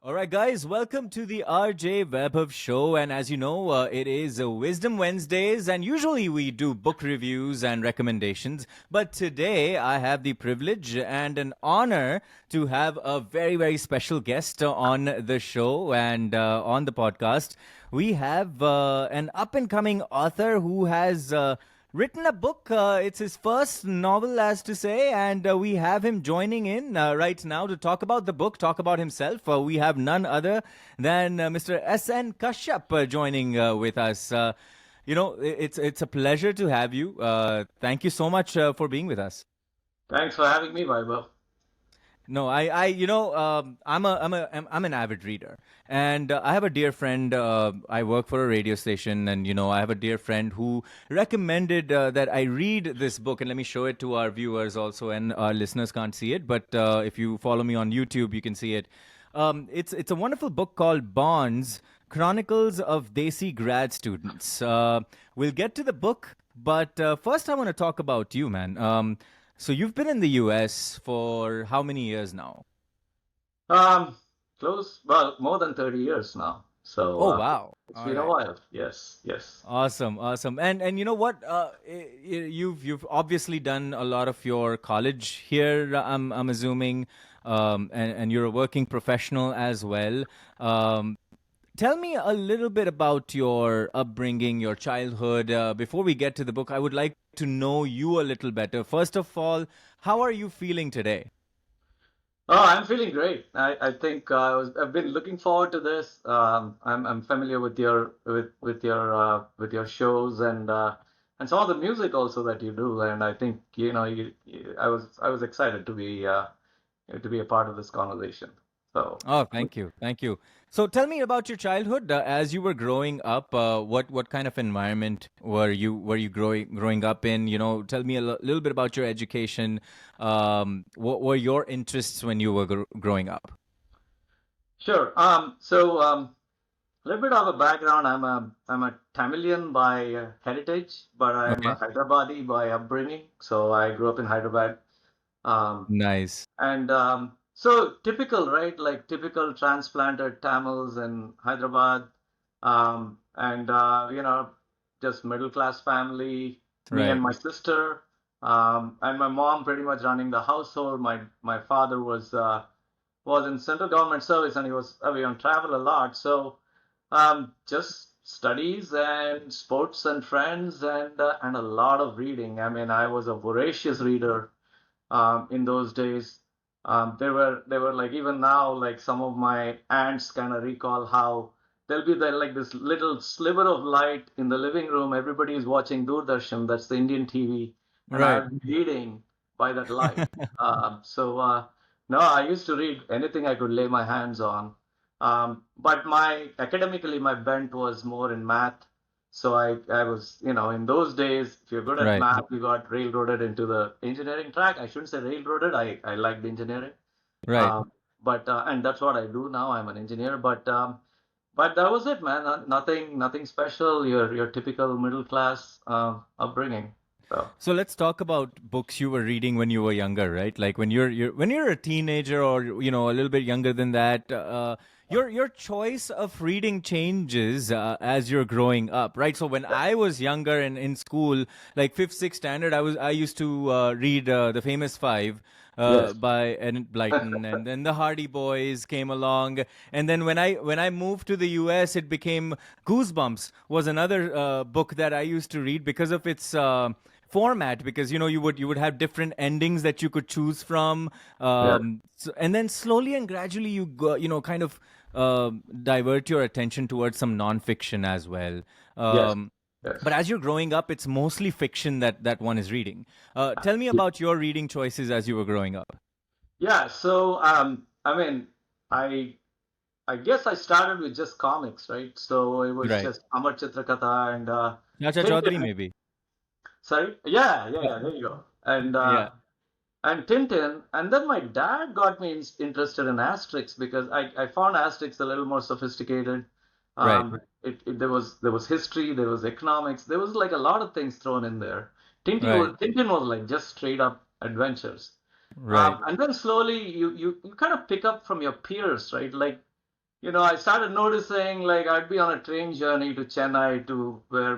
All right, guys, welcome to the RJ Vaibhav Show. And as you know, it is Wisdom Wednesdays, and usually we do book reviews and recommendations. But today I have the privilege and an honor to have a very, very special guest on the show and on the podcast. We have an up and coming author who has. Written a book. It's his first novel, as to say, and we have him joining in right now to talk about the book, talk about himself. We have none other than Mr. S.N Kashyap joining with us. It's a pleasure to have you. Thank you so much for being with us. Thanks for having me, Vaibhav. No, I'm an avid reader, and I have a dear friend. I work for a radio station, and I have a dear friend who recommended that I read this book. And let me show it to our viewers also, and our listeners can't see it, but if you follow me on YouTube, you can see it. It's a wonderful book called Bonds: Chronicles of Desi Grad Students. We'll get to the book, but first I want to talk about you, man. So you've been in the US for how many years now? Um, well, more than 30 years now. So Oh, wow. it's All been a right. while. Yes, yes. Awesome, awesome. And you know what? You've obviously done a lot of your college here, I'm assuming, and you're a working professional as well. Um, Tell me a little bit about your upbringing, your childhood. Before we get to the book, I would like to know you a little better. First of all, how are you feeling today? Oh, I'm feeling great. I think I've been looking forward to this. I'm familiar with your shows and some of the music also that you do. And I think I was excited to be a part of this conversation. So. Oh, thank you, thank you. So, tell me about your childhood. As you were growing up, what kind of environment were you growing up in? Tell me a little bit about your education. What were your interests when you were growing up? Sure. A little bit of a background. I'm a Tamilian by heritage, but I'm a Okay, Hyderabadi by upbringing. So I grew up in Hyderabad. Um, nice. so typical, right? Like typical transplanted Tamils in Hyderabad, and just middle class family. Me and Right, my sister, and my mom pretty much running the household. My father was in central government service, and he was away on travel a lot. So just studies and sports and friends and a lot of reading. I mean, I was a voracious reader in those days. They were like even now, like some of my aunts kind of recall how there'll be like this little sliver of light in the living room. Everybody is watching Doordarshan, that's the Indian TV, and right. I'm reading by that light. No, I used to read anything I could lay my hands on. But my academically, my bent was more in math. So I was, in those days, if you're good at Right, math, you got railroaded into the engineering track. I shouldn't say railroaded. I liked engineering. right. And that's what I do now. I'm an engineer. But that was it, man. Nothing special. Your typical middle class upbringing. So. So let's talk about books you were reading when you were younger, right? Like when you're a teenager or a little bit younger than that. Your choice of reading changes as you're growing up, right? So when I was younger and in school, like fifth, sixth standard, I used to read the famous five. Yes. By Enid Blyton, and then the Hardy Boys came along, and then when I moved to the U.S., it became Goosebumps was another book that I used to read because of its format, because you would have different endings that you could choose from, Yeah. and then slowly and gradually you go, kind of divert your attention towards some nonfiction as well. Yes. um, but Yes. as you're growing up, it's mostly fiction that one is reading. Tell me about your reading choices as you were growing up. Yeah. So I mean, I I guess I started with just comics, right? So it was Right. just Amar Chitrakatha and Chacha Chaudhary, Tintin. maybe. Sorry, yeah, yeah, Yeah. yeah. There you go. And Yeah. Tintin, and then my dad got me interested in Asterix because I found Asterix a little more sophisticated. Right. There was history, there was economics, there was like a lot of things thrown in there. Right. Tintin was like just straight up adventures. Right. And then slowly you kind of pick up from your peers, right? Like I started noticing like I'd be on a train journey to Chennai to where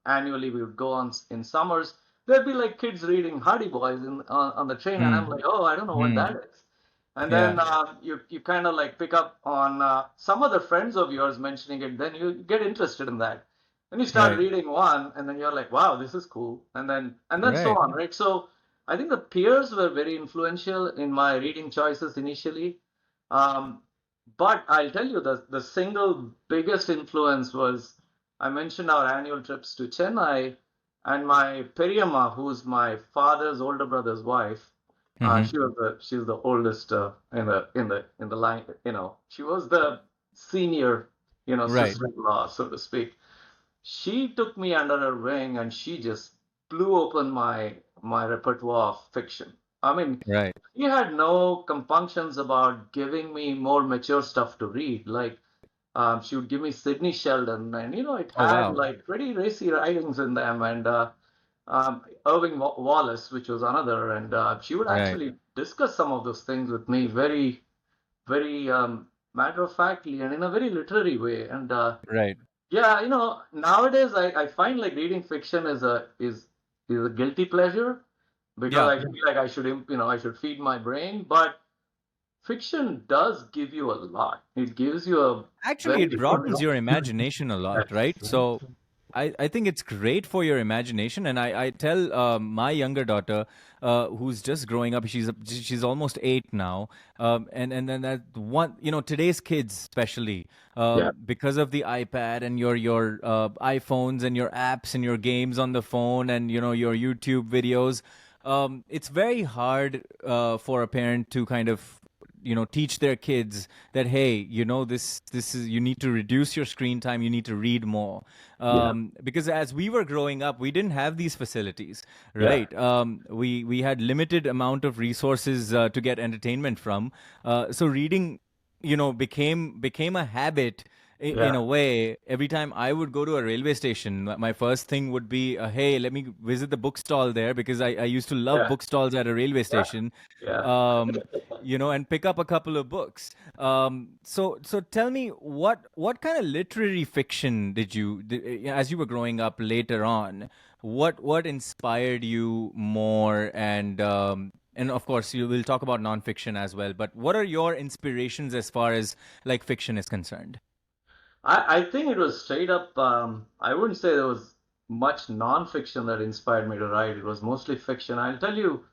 annually we would go on in summers. There'd be like kids reading Hardy Boys on the train, and I'm Hmm. like, oh, I don't know what Hmm. that is. And Yeah. then you kind of like pick up on some other friends of yours mentioning it. Then you get interested in that. Then you start Right. reading one, and then you're like, wow, this is cool. And then so Right. on, right? So I think the peers were very influential in my reading choices initially. Um, but I'll tell you the single biggest influence was I mentioned our annual trips to Chennai, and my Periyamma, who's my father's older brother's wife. Hmm. She's the oldest in the line. She was the senior, Right. sister-in-law, so to speak. She took me under her wing, and she just blew open my repertoire of fiction. I mean, Right. he had no compunctions about giving me more mature stuff to read. Like, she would give me Sidney Sheldon, and it Oh had wow. like pretty racy writings in them, and Irving Wallace, which was another, and she would Right. actually discuss some of those things with me very, very matter of factly and in a very literary way. And Right. yeah, nowadays I find like reading fiction is a guilty pleasure because Yeah. I feel like I should feed my brain, but fiction does give you a lot. It gives you a Actually, very it different. broadens your imagination a lot, right? So I think it's great for your imagination. And I tell my younger daughter, who's just growing up, she's almost 8 now. And then that one, today's kids, especially, Yeah, because of the iPad and your iPhones and your apps and your games on the phone and, your YouTube videos, it's very hard for a parent to kind of teach their kids that, hey, this is, you need to reduce your screen time, you need to read more, yeah, because as we were growing up we didn't have these facilities, yeah, right? We had limited amount of resources to get entertainment from, so reading became a habit in yeah, a way. Every time I would go to a railway station, my first thing would be, hey, let me visit the bookstall there, because I used to love yeah, bookstalls at a railway yeah, station, yeah. um, and pick up a couple of books. So tell me, what kind of literary fiction as you were growing up later on, what inspired you more? And of course, you will talk about nonfiction as well. But what are your inspirations as far as like fiction is concerned? I think it was straight up. I wouldn't say there was much nonfiction that inspired me to write. It was mostly fiction. I'll tell you,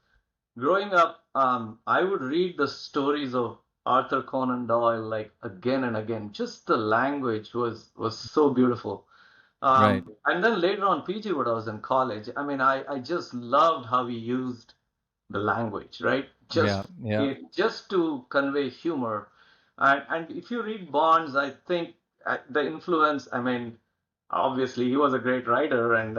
growing up, I would read the stories of Arthur Conan Doyle like again and again. Just the language was so beautiful. Right. And then later on, PG, when I was in college, I mean, I just loved how he used the language, right? Yeah. Yeah. Just to convey humor. And if you read Bonds, I think the influence. I mean, obviously he was a great writer, and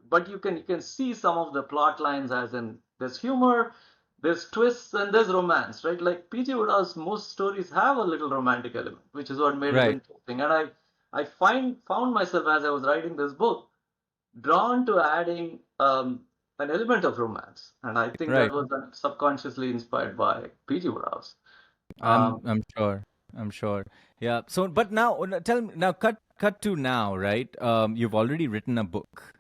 but you can see some of the plot lines as in there's humor, there's twists, and there's romance, right? Like P.G. Wodehouse, most stories have a little romantic element, which is what made it Right. interesting. And I found myself as I was writing this book drawn to adding an element of romance, and I think that Right. was subconsciously inspired by P.G. Wodehouse. I'm Um, I'm sure. I'm sure. Yeah. So, but now tell me now. Cut to now, right? You've already written a book.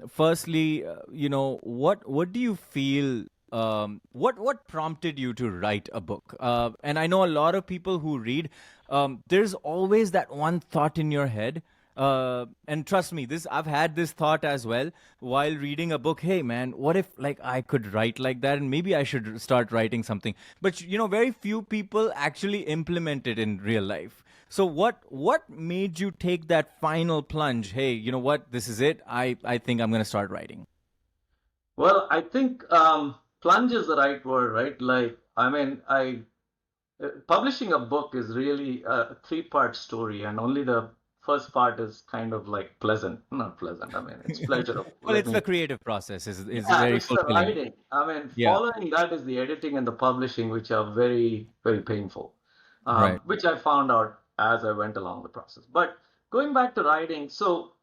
Firstly, what do you feel? What prompted you to write a book? And I know a lot of people who read. There's always that one thought in your head. And trust me, this I've had this thought as well while reading a book. Hey, man, what if like I could write like that, and maybe I should start writing something. But very few people actually implement it in real life. So what made you take that final plunge? Hey, you know what? This is it. I think I'm gonna start writing. well, I think plunge is the right word, right? Like, I mean, publishing a book is really a three-part story, and only the first part is kind of like pleasant. Not pleasant, I mean, it's pleasurable. Well, Let it's me. the creative process is Yeah, very it's the fulfilling. writing. I mean, Yeah. following that is the editing and the publishing, which are very, very painful, Right. which I found out as I went along the process. But going back to writing, so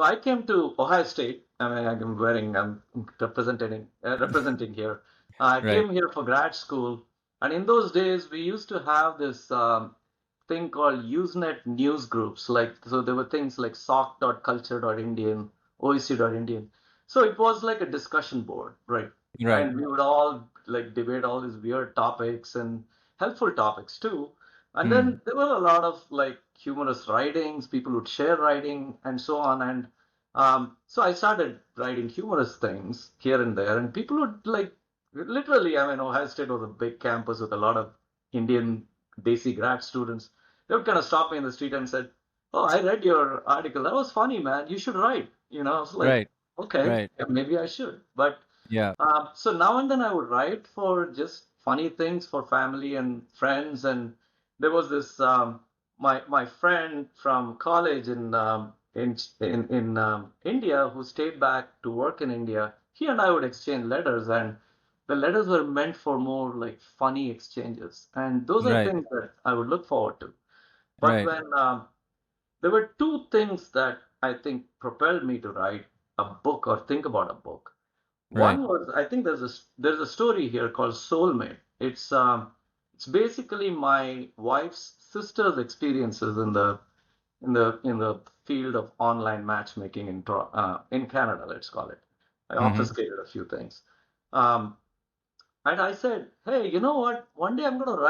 I came to Ohio State. I mean, I'm representing here. I Right. came here for grad school, and in those days we used to have this. thing called Usenet news groups. Like, so there were things like sock.culture.indian, oec.indian. So it was like a discussion board, right? Right. And we would all like debate all these weird topics and helpful topics too. And Hmm. then there were a lot of like humorous writings, people would share writing and so on. And so I started writing humorous things here and there, and people would like literally, I mean, Ohio State was a big campus with a lot of Indian Desi grad students. They would kind of stop me in the street and said, "Oh, I read your article. That was funny, man. You should write." You know, I was like, Right. "Okay, Right. yeah, maybe I should." But Yeah. so now and then I would write for just funny things for family and friends. And there was this my friend from college in India who stayed back to work in India. He and I would exchange letters, and the letters were meant for more like funny exchanges. And those are Right. things that I would look forward to. But Right. when there were two things that I think propelled me to write a book or think about a book. Right. One was, I think there's a story here called Soulmate. It's basically my wife's sister's experiences in the field of online matchmaking in Canada, let's call it. I Mm-hmm. obfuscated a few things. Um, and I said, hey, you know what? One day I'm going to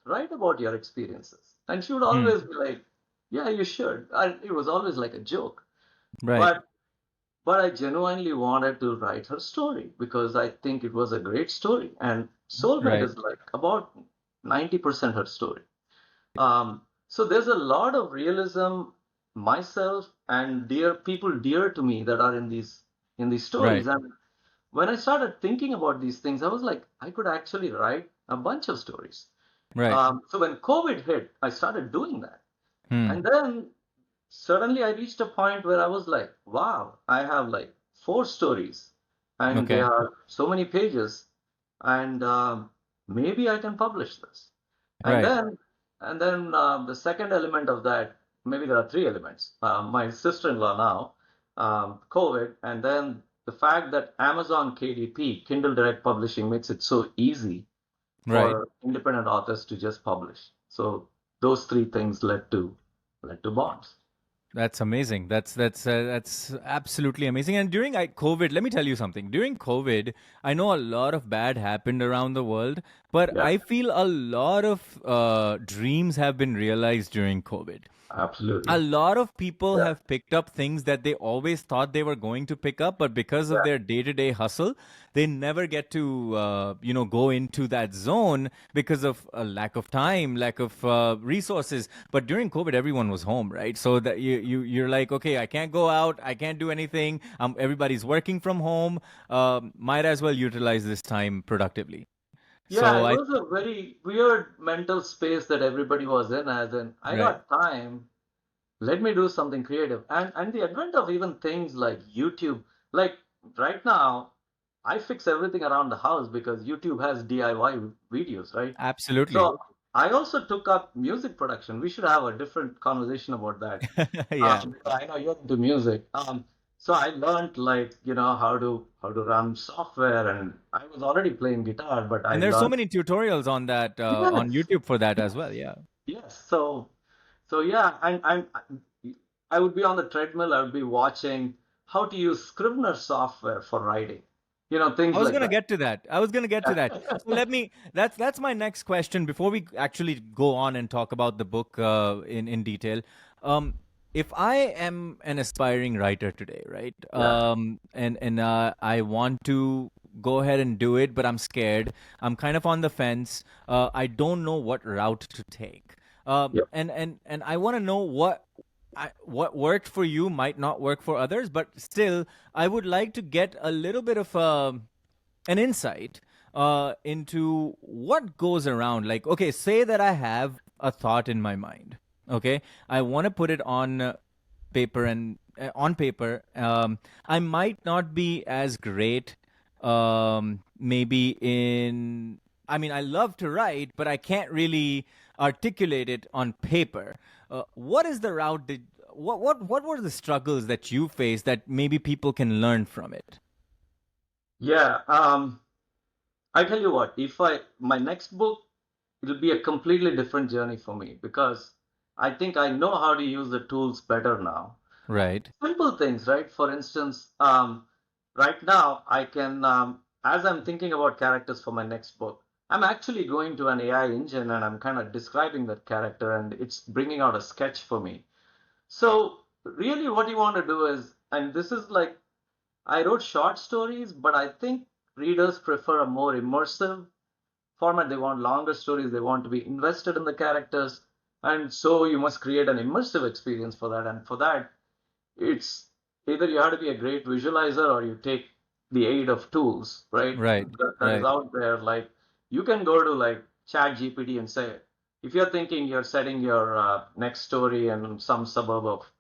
write about your experiences. And she would Hmm. always be like, yeah, you should. And it was always like a joke. Right. But but I genuinely wanted to write her story because I think it was a great story. And Soulmate Right. is like about 90% her story. So there's a lot of realism, myself and dear people dear to me that are in these Right. stories. And when I started thinking about these things, I was like, I could actually write a bunch of stories. Right. So when COVID hit, I started doing that. Hmm. And then suddenly I reached a point where I was like, wow, I have like four stories and they Okay. are so many pages, and maybe I can publish this. And Right. then, the second element of that, maybe there are three elements. My sister-in-law now, COVID, and then the fact that Amazon KDP, Kindle Direct Publishing, makes it so easy Right. for independent authors to just publish. So those three things led to Bonds. That's amazing. That's absolutely amazing. And during COVID, let me tell you something. During COVID, I know a lot of bad happened around the world, but Yeah, I feel a lot of dreams have been realized during COVID. A absolutely. lot of people Yeah, have picked up things that they always thought they were going to pick up, but because of yeah, their day-to-day hustle, they never get to go into that zone because of a lack of time, lack of resources. But during COVID, everyone was home, right? So that you're like, okay, I can't go out, I can't do anything. Everybody's working from home. Might as well utilize this time productively. yeah. So It I was a very weird mental space that everybody was in, as in, I right, got time. Let me do something creative. And the advent of even things like YouTube, like right now, I fix everything around the house because YouTube has DIY videos, right? absolutely, So I also took up music production. We should have a different conversation about that. yeah. I know you're into music. So I learned like, how to run software, and I was already playing guitar, but I And there's so learned. many tutorials on that on Yes, YouTube for that as yes, well. Yeah. yes. So yeah, I would be on the treadmill. I would be watching how to use Scrivener software for writing, I things was like gonna that. get to that. I was gonna get to that. So let me. That's my next question. Before we actually go on and talk about the book in detail, um, if I am an aspiring writer today, right? Yeah, And I want to go ahead and do it, but I'm scared. I'm kind of on the fence. I don't know what route to take. yeah, And I want to know what worked for you might not work for others, but still, I would like to get a little bit of an insight into what goes around. Like, okay, say that I have a thought in my mind. Okay, I want to put it on paper and on paper. I might not be as great. Maybe in. I mean, I love to write, but I can't really articulate it on paper. What is the route that what were the struggles that you faced that maybe people can learn from it? yeah. I tell you what, if my next book, it'll be a completely different journey for me because I think I know how to use the tools better now. Right. Simple things, right? For instance, right now I can, as I'm thinking about characters for my next book, I'm actually going to an AI engine and I'm kind of describing that character and it's bringing out a sketch for me. So really what you want to do is, and this is like, I wrote short stories, but I think readers prefer a more immersive format. They want longer stories. They want to be invested in the characters. And so you must create an immersive experience for that. And for that, it's either you have to be a great visualizer or you take the aid of tools, right? Right. That is Right. out there. Like you can go to like Chat GPT and say, if you're thinking you're setting your next story in some suburb of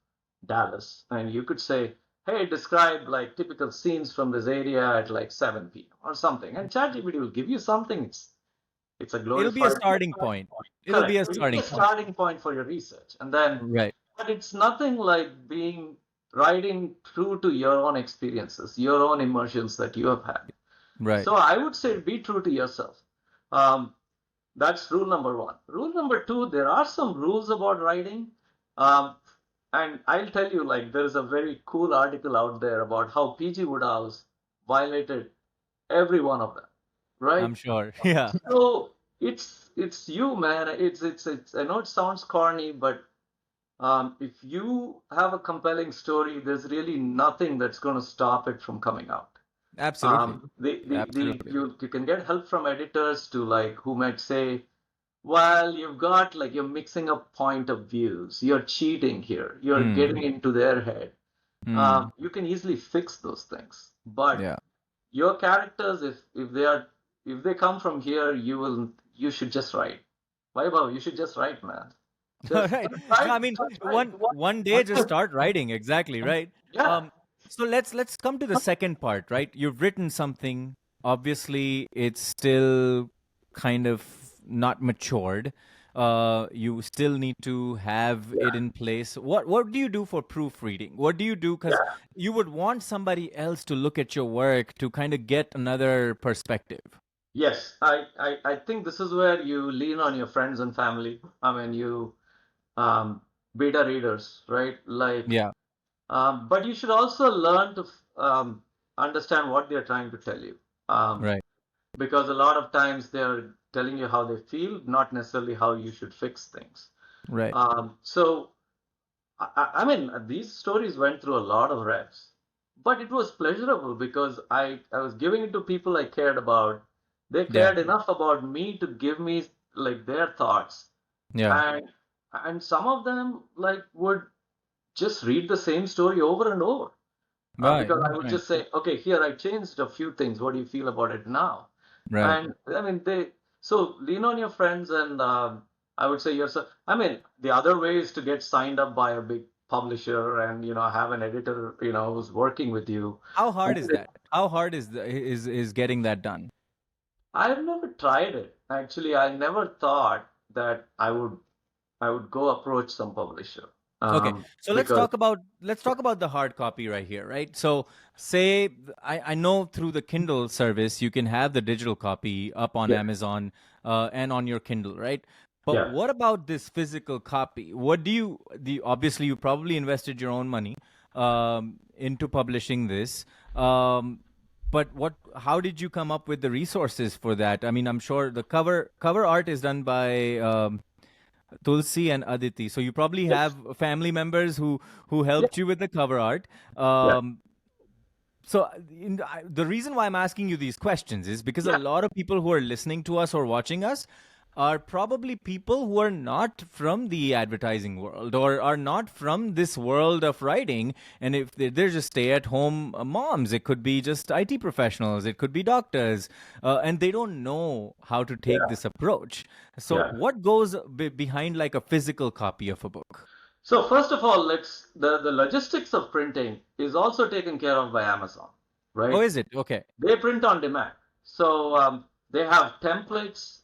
Dallas, and you could say, hey, describe like typical scenes from this area at like 7 p.m. or something, and Chat GPT will give you something. It's a It'll be a glorified. starting point. It'll be Correct. a It'll be starting a point. starting point for your research, and then Right. but it's nothing like being writing true to your own experiences, your own immersions that you have had. Right. So I would say be true to yourself. Um, that's rule number one. Rule number two, there are some rules about writing. Um, and I'll tell you, like, there is a very cool article out there about how P.G. Wodehouse violated every one of them, right? I'm sure. Yeah. So it's you, man. It's. I know it sounds corny, but if you have a compelling story, there's really nothing that's going to stop it from coming out. Absolutely. The Absolutely. you can get help from editors to like who might say, well, you've got like you're mixing up point of views, you're cheating here, you're getting into their head. Hmm. You can easily fix those things, but Yeah. your characters, if they come from here, you should just write. Vaibhav, you should just write, man. All Just right. write, I mean, just write. one day just start writing. Exactly, right? Yeah. So let's come to the second part, right? You've written something. Obviously, it's still kind of not matured. You still need to have it in place. What do you do for proofreading? What do you do? Because Yeah. you would want somebody else to look at your work to kind of get another perspective. Yes, I think this is where you lean on your friends and family. I mean, you um, beta readers, right? Like, Yeah. but you should also learn to understand what they're trying to tell you. Um, Right. because a lot of times they're telling you how they feel, not necessarily how you should fix things. Right. So, I mean, these stories went through a lot of reps, but it was pleasurable because I was giving it to people I cared about. They Yeah. cared enough about me to give me like their thoughts, Yeah. and some of them like would just read the same story over and over Right. because I would Right. just say, okay, here I changed a few things. What do you feel about it now? Right. And I mean, so lean on your friends and I would say yourself. I mean, the other way is to get signed up by a big publisher and, have an editor, who's working with you. How hard is that? How hard is getting that done? I've never tried it. Actually, I never thought that I would go approach some publisher. Okay, so Because let's talk about the hard copy right here, right? So say I know through the Kindle service you can have the digital copy up on yeah, Amazon and on your Kindle, right? But yeah, what about this physical copy? What do you the obviously you probably invested your own money into publishing this. But how did you come up with the resources for that? I mean, I'm sure the cover art is done by Tulsi and Aditi. So you probably yes, have family members who yeah, helped you with the cover art. yeah, The reason why I'm asking you these questions is because a yeah, lot of people who are listening to us or watching us are probably people who are not from the advertising world or are not from this world of writing. And if they're just stay-at-home moms, it could be just IT professionals, it could be doctors, and they don't know how to take yeah, this approach. So, yeah. what goes behind like a physical copy of a book? So first of all, the logistics of printing is also taken care of by Amazon, Oh, right? is it? Okay. They print on demand. So they have templates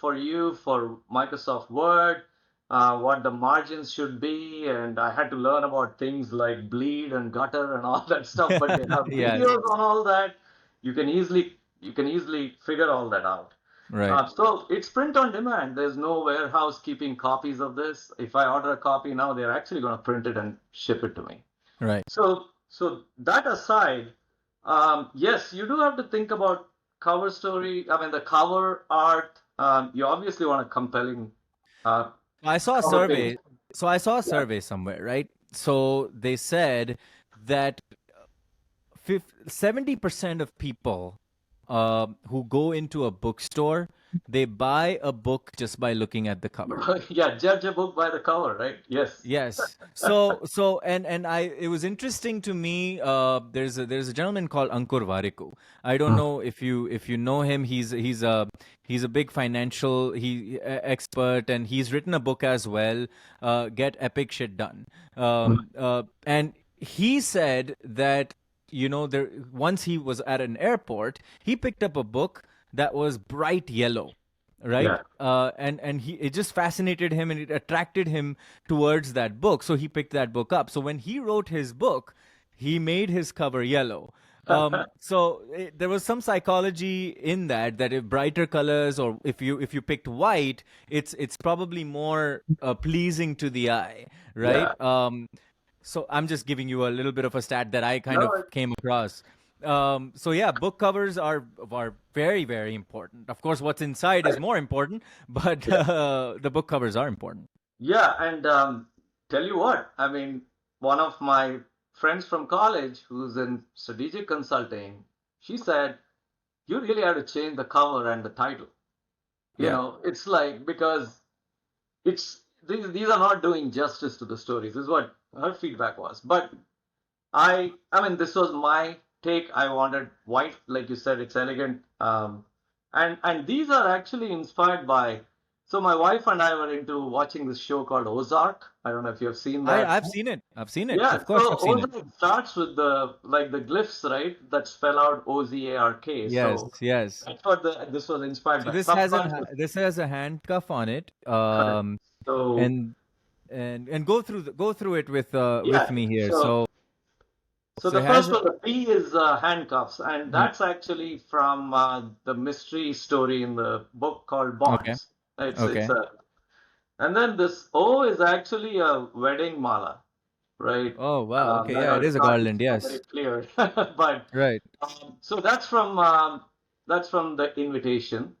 for you for Microsoft Word, what the margins should be, and I had to learn about things like bleed and gutter and all that stuff. But they have Yes. videos on all that. You can easily figure all that out. Right. So it's print on demand. There's no warehouse keeping copies of this. If I order a copy now, they're actually going to print it and ship it to me. Right. So that aside, yes, you do have to think about cover story. I mean, the cover art. You obviously want a compelling I saw a cover page. survey. So I saw a Yeah. survey somewhere, right? So they said that 70% of people who go into a bookstore, they buy a book just by looking at the cover. Yeah, judge a book by the cover, right? Yes. Yes. So and it was interesting to me. There's a gentleman called Ankur Warikoo. I don't know if you know him. He's a big financial expert, and he's written a book as well. Get epic shit done. And he said that there once he was at an airport, he picked up a book that was bright yellow, right? Yeah. And it just fascinated him, and it attracted him towards that book, so he picked that book up. So when he wrote his book, he made his cover yellow. There was some psychology in that if brighter colors, or if you picked white, it's probably more pleasing to the eye, right? Yeah. So I'm just giving you a little bit of a stat that I kind No, of came across. So yeah, book covers are very, very important. Of course, what's inside is more important, but the book covers are important. yeah, and tell you what, I mean, one of my friends from college who's in strategic consulting, she said, you really have to change the cover and the title. Yeah. It's like, because it's these are not doing justice to the stories, is what her feedback was. But I mean, this was my take. I wanted white, like you said, it's elegant. And these are actually inspired by. So my wife and I were into watching this show called Ozark. I don't know if you have seen that. I've seen it. I've seen it. Yeah, Of course, so I've seen it. Ozark starts with the glyphs, right? That spell out Ozark. Yes, So yes. that's what this was inspired So by. Subconscious. this has a handcuff on it. Correct. So And go through it with yeah, me here. so So So the it has first a, one, the P is handcuffs, and mm, that's actually from the mystery story in the book called okay, Bonds. It's okay. a, and then this O is actually a wedding mala, right? Oh wow, okay, I yeah, know it is a it's garland. not very Yes, clear, but right, so that's from the invitation,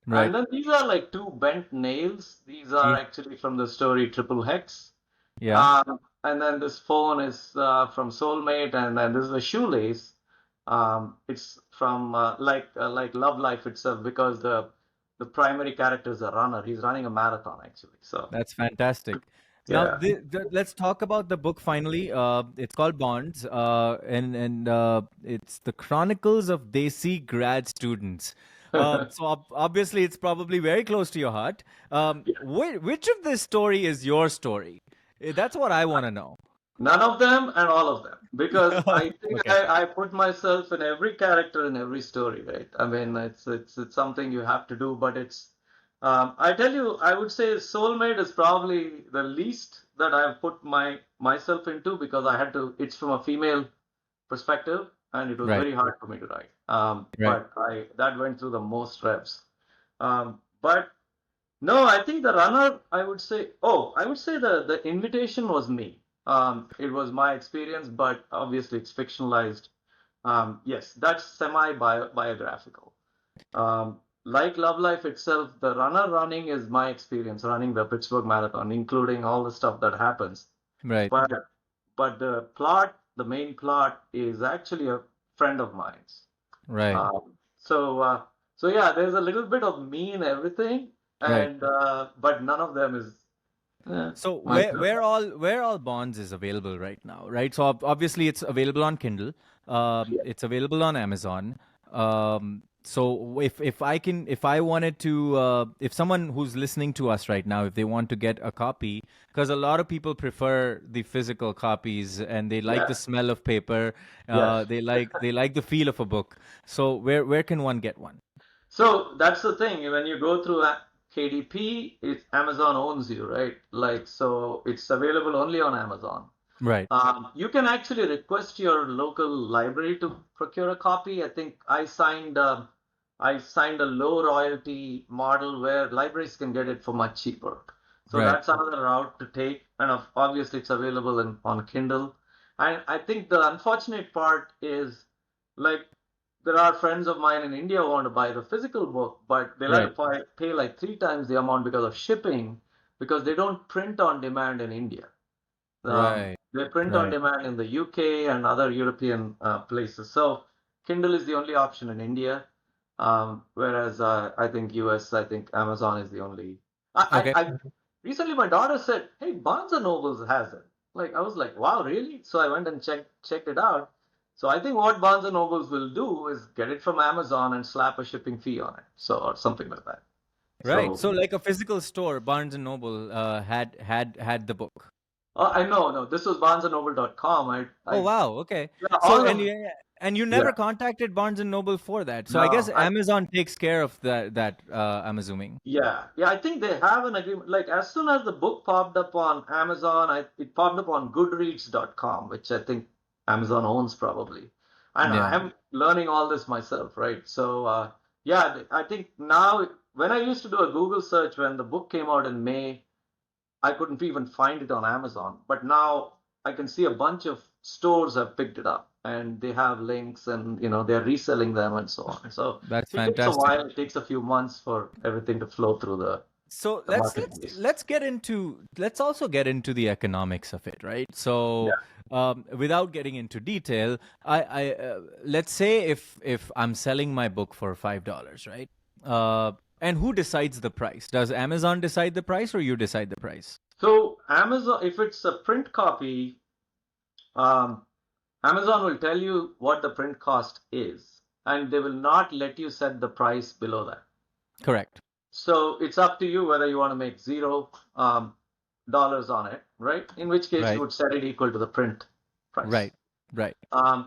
right. and then these are like two bent nails. These are Mm, actually from the story Triple Hex. yeah, And then this phone is from Soulmate, and then this is a shoelace. It's from like Love Life itself, because the primary character is a runner. He's running a marathon actually. So that's fantastic. Now, yeah, let's talk about the book finally. It's called Bonds, and it's the Chronicles of Desi Grad Students. So obviously, it's probably very close to your heart. Which of this story is your story? That's what I want to know. none of them and all of them, because I think Okay. I put myself in every character in every story, right? I mean, it's something you have to do, but it's I tell you, I would say Soulmate is probably the least that I've put myself into, because I had to. It's from a female perspective, and it was Right, very hard for me to write. right. But I that went through the most reps. But no, I think the runner, I would say the invitation was me. It was my experience, but obviously it's fictionalized. Yes, that's semi-biographical. Like Love Life itself, the runner running is my experience running the Pittsburgh Marathon, including all the stuff that happens. Right, But but the main plot is actually a friend of mine's. right, So yeah, there's a little bit of me in everything, right. and but none of them is So myself. where all Bonds is available right now, right? So obviously it's available on Kindle. Yeah. It's available on Amazon. So if I wanted to, if someone who's listening to us right now, if they want to get a copy, because a lot of people prefer the physical copies and they like the Yeah. smell of paper, Yes. they like the feel of a book. So where can one get one? So that's the thing. When you go through KDP, Amazon owns you, right? Like, so it's available only on Amazon. Right. You can actually request your local library to procure a copy. I think I signed I signed a low royalty model where libraries can get it for much cheaper. So Right. that's another route to take, and obviously it's available on Kindle. And I think the unfortunate part is, like, there are friends of mine in India who want to buy the physical book, but they'll have Right. to pay like 3 times the amount because of shipping, because they don't print on demand in India. Right. They print on Right. demand in the UK and other European places. So Kindle is the only option in India, whereas I think US, I think Amazon is the only. Okay. I recently my daughter said, "Hey, Barnes and Nobles has it." Like I was like, "Wow, really?" So I went and checked it out. So I think what Barnes and Nobles will do is get it from Amazon and slap a shipping fee on it, so or something like that. Right. So So like a physical store, Barnes and Noble had the book. I know, no, this was BarnesandNoble.com. Oh wow. Okay. Yeah, So all of and you yeah. never contacted Barnes and Noble for that. So I guess No, Amazon takes care of that I'm assuming. yeah. I think they have an agreement. Like as soon as the book popped up on Amazon, it popped up on Goodreads.com, which I think Amazon owns probably. And Yeah. I'm learning all this myself, right? So yeah, I think now when I used to do a Google search when the book came out in May, I couldn't even find it on Amazon. But now I can see a bunch of stores have picked it up and they have links and they're reselling them and so on. So That's it takes a fantastic. while. It takes a few months for everything to flow through So the marketplace. let's also get into the economics of it, right? So Yeah. without getting into detail, I let's say if I'm selling my book for $5, right? And who decides the price? Does Amazon decide the price or you decide the price? So Amazon, if it's a print copy, um, Amazon will tell you what the print cost is, and they will not let you set the price below that. Correct. So it's up to you whether you want to make $0 on it, right? In which case you Right. would set it equal to the print price. Right. Right.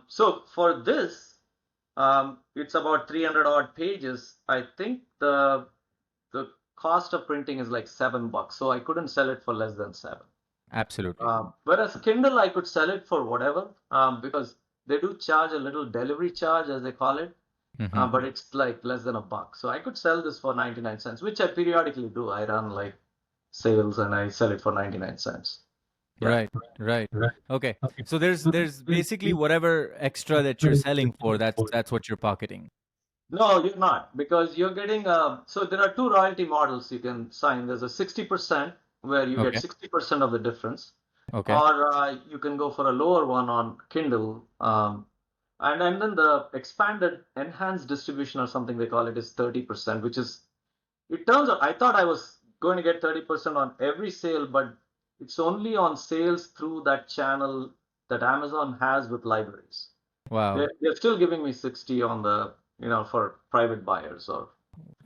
So for this, it's about 300 odd pages. I think the cost of printing is like $7, so I couldn't sell it for less than 7. Absolutely. Whereas Kindle, I could sell it for whatever, because they do charge a little delivery charge, as they call it, Mhm. but it's like less than $1. So I could sell this for 99 cents, which I periodically do. I run like sales and I sell it for 99 cents. Yeah. Right. Right. Okay. So there's basically whatever extra that you're selling for, that's what you're pocketing. No, you're not, because you're getting so there are two royalty models you can sign. There's a 60% where you get Okay. 60% of the difference, Okay. or you can go for a lower one on Kindle. And then the expanded enhanced distribution or something they call it is 30%, which is, it turns out I thought I was going to get 30% on every sale, but it's only on sales through that channel that Amazon has with libraries. Wow. They're still giving me 60 on the, for private buyers or,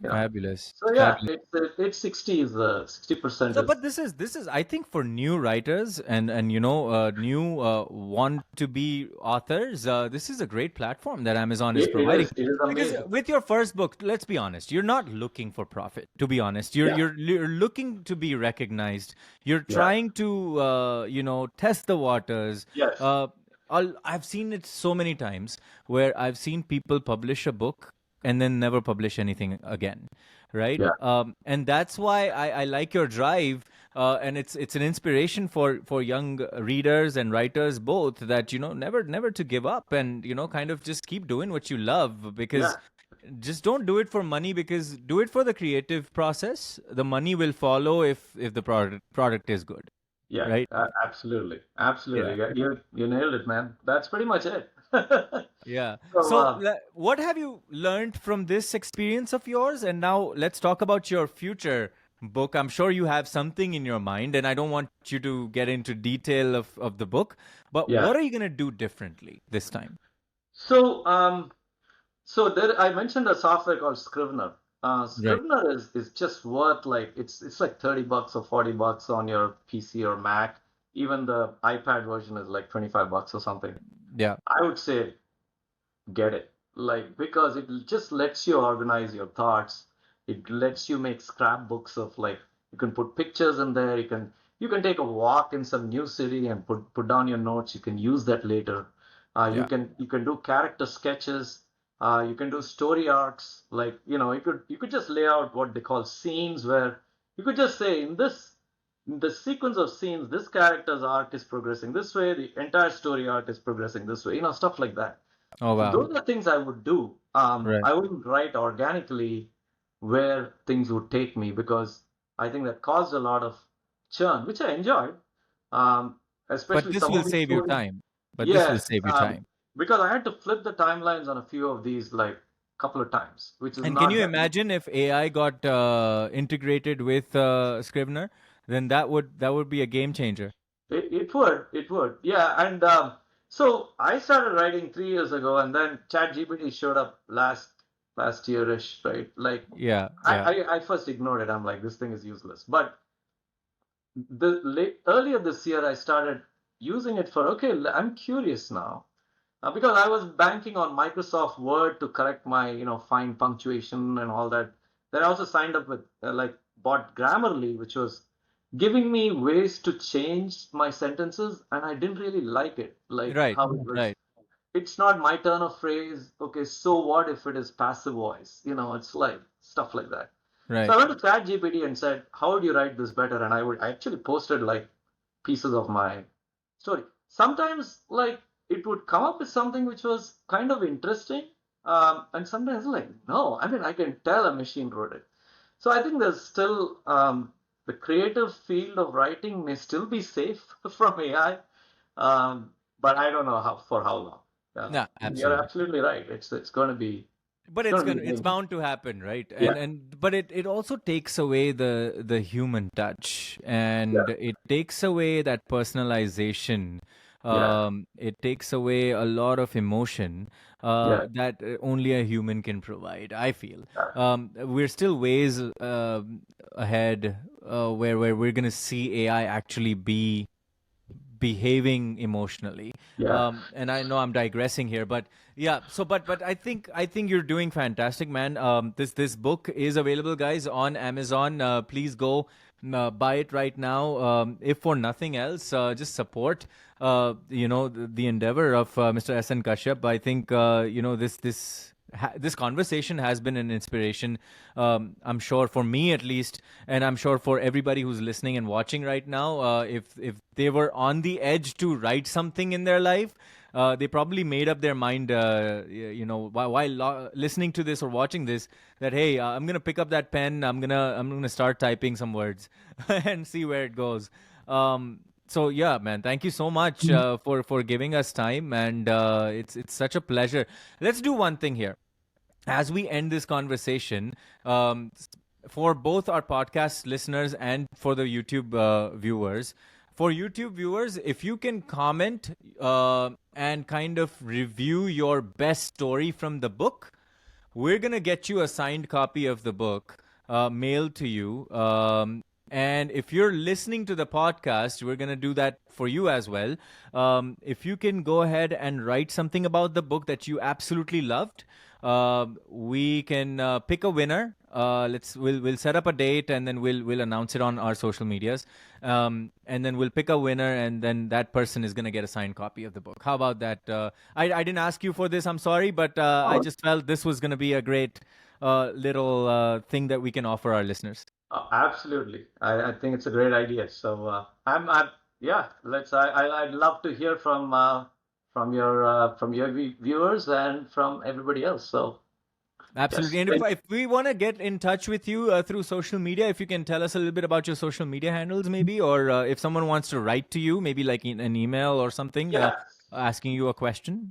Fabulous. So yeah, Fabulous. it's 60 is the 60% So, is. but this is I think for new writers and new want to be authors, this is a great platform that Amazon is providing. It is Because amazing. with your first book, let's be honest, you're not looking for profit. To be honest, Yeah. you're looking to be recognized. You're Yeah. trying to test the waters. Yes. I've seen it so many times where I've seen people publish a book and then never publish anything again, right? Yeah. And that's why I like your drive, and it's an inspiration for young readers and writers both, that never to give up, and kind of just keep doing what you love, because Yeah. just don't do it for money, because do it for the creative process. The money will follow if the product is good, Yeah. right? Absolutely. Absolutely. Yeah. Yeah, you nailed it, man. That's pretty much it. Yeah. So, So, what have you learned from this experience of yours? And now let's talk about your future book. I'm sure you have something in your mind, and I don't want you to get into detail of the book, but yeah. what are you going to do differently this time? So there, I mentioned a software called Scrivener. Scrivener is just worth, like, it's like $30 or $40 on your PC or Mac. Even the iPad version is like $25 or something. Yeah. I would say get it, like, because it just lets you organize your thoughts. It lets you make scrapbooks of, like, you can put pictures in there. You can take a walk in some new city and put down your notes. You can use that later. Yeah. You can do character sketches. You can do story arcs, like you could just lay out what they call scenes, where you could just say in the sequence of scenes, this character's arc is progressing this way, the entire story arc is progressing this way, stuff like that. Oh So wow. those are things I would do. Right. I wouldn't write organically where things would take me, because I think that caused a lot of churn, which I enjoyed. Um, But Especially this some will of these save you stories. time. But this will Yes, save you time. because I had to flip the timelines on a few of these, like couple of times, which is And can not you that easy. imagine if AI got integrated with Scrivener? Then that would be a game changer. It would, yeah. And so I started writing 3 years ago, and then ChatGPT showed up last year-ish, right? Like Yeah, I, yeah. I first ignored it. I'm like, this thing is useless. But earlier this year, I started using it for, okay, I'm curious now. Because I was banking on Microsoft Word to correct my, fine punctuation and all that. Then I also signed up with, bought Grammarly, which was giving me ways to change my sentences, and I didn't really like it, like Right, how it was. right, It's not my turn of phrase. Okay, so what if it is passive voice? It's like stuff like that. So right. I went to ChatGPT and said, how would you write this better? And I actually posted like pieces of my story. Sometimes like it would come up with something which was kind of interesting. And sometimes like, no, I mean, I can tell a machine wrote it. So I think there's still the creative field of writing may still be safe from AI, but I don't know how long. Yeah, No, you're absolutely. absolutely right. It's going to be But it's going to be it's amazing. bound to happen, right? Yeah, But it also takes away the human touch, yeah, and it takes away that personalization. yeah, It takes away a lot of emotion yeah, that only a human can provide, I feel. yeah, We're still ways ahead where we're gonna see AI actually be behaving emotionally. yeah. And I know I'm digressing here, but yeah. So, but I think you're doing fantastic, man. This book is available, guys, on Amazon. Please go buy it right now. If for nothing else, just support. The endeavor of Mr. S.N. Kashyap. I think this conversation has been an inspiration. I'm sure for me at least, and I'm sure for everybody who's listening and watching right now. If they were on the edge to write something in their life, they probably made up their mind. While listening to this or watching this, that hey, I'm gonna pick up that pen. I'm gonna start typing some words and see where it goes. So yeah, man, thank you so much for giving us time, and it's such a pleasure. Let's do one thing here as we end this conversation. For both our podcast listeners and for the YouTube viewers. For YouTube viewers, if you can comment and kind of review your best story from the book, we're going to get you a signed copy of the book mailed to you. And if you're listening to the podcast, we're going to do that for you as well. If you can go ahead and write something about the book that you absolutely loved, we can pick a winner. We'll set up a date, and then we'll announce it on our social medias. And then we'll pick a winner, and then that person is gonna get a signed copy of the book. How about that? I didn't ask you for this. I'm sorry, but I Oh, just felt this was gonna be a great little thing that we can offer our listeners. absolutely. I think it's a great idea. So yeah. I'd love to hear from your viewers and from everybody else. So yes, Absolutely. And if we want to get in touch with you through social media, if you can tell us a little bit about your social media handles, maybe, or if someone wants to write to you, maybe like in an email or something, yeah. asking you a question.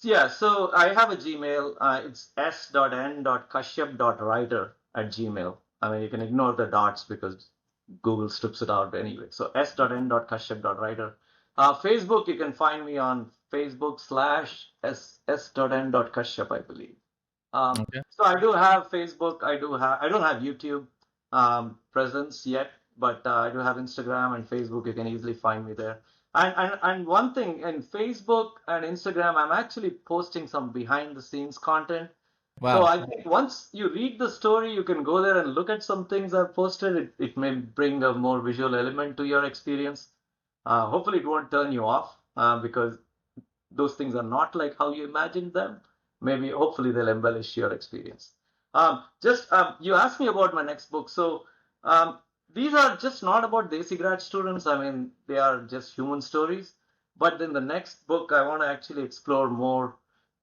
Yeah, so I have a Gmail. It's s.n.kashyap.writer@gmail. I mean, you can ignore the dots because Google strips it out anyway. So s.n.kashyap.writer. Facebook, you can find me on Facebook slash s.n.kashyap, I believe. Okay. So I do have Facebook. I don't have YouTube presence yet, but I do have Instagram and Facebook. You can easily find me there. And one thing in Facebook and Instagram, I'm actually posting some behind the scenes content. So Wow. I think once you read the story, you can go there and look at some things I've posted. It may bring a more visual element to your experience. Hopefully, it won't turn you off because those things are not like how you imagined them. maybe hopefully they'll embellish your experience. You asked me about my next book. So these are just not about Desi grad students. I mean, they are just human stories. But in the next book, I want to actually explore more.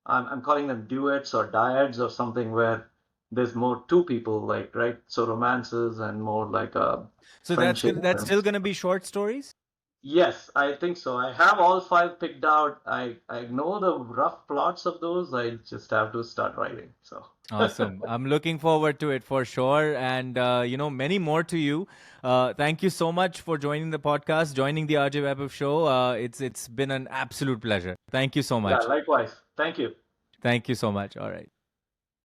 I'm calling them duets or dyads or something where there's more two people, like, right? So romances and more like a So friendship. that's still going to be short stories? Yes, I think so. I have all five picked out. I know the rough plots of those. I just have to start writing. So Awesome. I'm looking forward to it for sure. And, many more to you. Thank you so much for joining the podcast, joining the RJ Vaibhav Show. It's been an absolute pleasure. Thank you so yeah, much. likewise. Thank you. Thank you so much. All right.